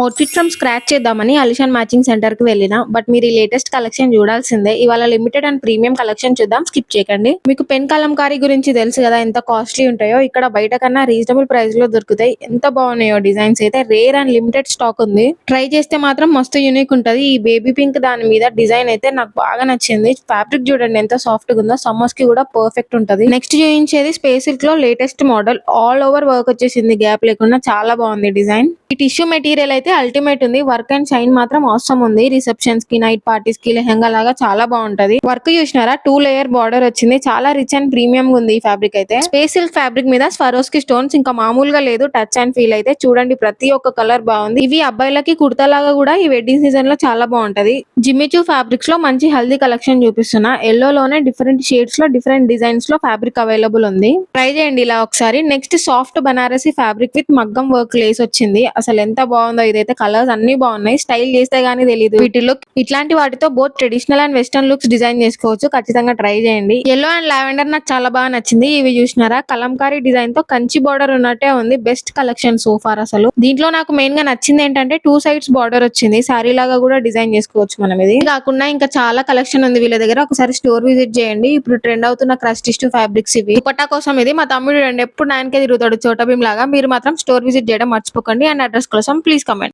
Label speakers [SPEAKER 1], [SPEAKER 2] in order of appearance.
[SPEAKER 1] Outfit from scratch చేద్దామని అలిషాన్ matching సెంటర్‌కి వెళ్ళిన. బట్ మీరు ఈ లేటెస్ట్ కలెక్షన్ చూడాల్సిందే. ఇవాళ లిమిటెడ్ అండ్ ప్రీమియం కలెక్షన్ చూద్దాం. స్కిప్ చేయకండి. మీకు పెన్ కలంకారీ గురించి తెలుసు కదా! ఎంత కాస్ట్‌లీ ఉంటాయో. ఇక్కడ బయట కన్నా రీజనబుల్ ప్రైస్‌లో దొరుకుతాయి. ఎంత బాగున్నాయో డిజైన్స్ అయితే రేర్ అండ్ లిమిటెడ్ స్టాక్ ఉంది. ట్రై చేస్తే మాత్రం మస్తు యూనిక్ ఉంటది. ఈ బేబీ పింక్ దాని మీద డిజైన్ అయితే నాకు బాగా నచ్చింది. ఫ్యాబ్రిక్ చూడండి ఎంత సాఫ్ట్‌గా ఉందో. సమ్మర్స్ కి కూడా పర్ఫెక్ట్ ఉంటది. నెక్స్ట్ చూపించేది స్పేస్ సిల్క్ లో latest model. All over work వచ్చేసింది గ్యాప్ లేకుండా. చాలా బాగుంది డిజైన్. ఈ టిష్యూ మెటీరియల్ అయితే అల్టిమేట్ ఉంది. వర్క్ అండ్ షైన్ మాత్రం అవసరం ఉంది. రిసెప్షన్స్ కి, నైట్ పార్టీస్ కి లెహంగా లాగా చాలా బాగుంటది. వర్క్ చూసినారా 2 లేయర్ బార్డర్ వచ్చింది. చాలా రిచ్ అండ్ ప్రీమియం ఉంది ఈ ఫ్యాబ్రిక్ అయితే. స్పేస్ సిల్క్ ఫ్యాబ్రిక్ మీద స్వరోస్కి స్టోన్స్ ఇంకా మామూలుగా లేదు. టచ్ అండ్ ఫీల్ అయితే చూడండి. ప్రతి ఒక్క కలర్ బాగుంది. ఇవి అబ్బాయిలకి కుర్తా లాగా కూడా ఈ వెడ్డింగ్ సీజన్ లో చాలా బాగుంటది. జిమ్మిచూ ఫ్యాబ్రిక్స్ లో మంచి హెల్దీ కలెక్షన్ చూపిస్తున్నా. ఎల్లో లోనే డిఫరెంట్ షేడ్స్ లో డిఫరెంట్ డిజైన్స్ లో ఫ్యాబ్రిక్ అవైలబుల్ ఉంది. ట్రై చేయండి ఇలా ఒకసారి. Next soft Banarasi fabric with మగ్గం వర్క్ లేస్ వచ్చింది. అసలు ఎంత బాగుందో ఇదైతే. కలర్స్ అన్ని బాగున్నాయి. స్టైల్ చేస్తే గానీ తెలియదు వీటి లుక్. ఇట్లాంటి వాటితో both traditional and western looks design చేసుకోవచ్చు. ఖచ్చితంగా ట్రై చేయండి. ఎల్లో అండ్ లావెండర్ నాకు చాలా బాగా నచ్చింది. ఇవి చూసినారా కలంకారీ డిజైన్ తో కంచి బార్డర్ ఉన్నట్టే ఉంది. బెస్ట్ కలెక్షన్ సో ఫార్ అసలు. దీంట్లో నాకు మెయిన్ గా నచ్చింది ఏంటంటే 2 సైడ్స్ బార్డర్ వచ్చింది. సారీ లాగా కూడా డిజైన్ చేసుకోవచ్చు మనం. ఇది కాకుండా ఇంకా చాలా కలెక్షన్ ఉంది వీళ్ళ దగ్గర. ఒకసారి స్టోర్ విజిట్ చేయండి. ఇప్పుడు ట్రెండ్ అవుతున్న క్రష్ టిష్యూ ఫ్యాబ్రిక్స్ ఇవి. దుపట్టా కోసం ఇది మా తమ్ముడు అండి ఎప్పుడు 9కే తిరుగుతాడు చోటా భీమ్ లాగా. మీరు మాత్రం స్టోర్ విజిట్ చేయడం మర్చిపోకండి. అండ్ అడ్రస్ కోసం ప్లీజ్ కమెంట్.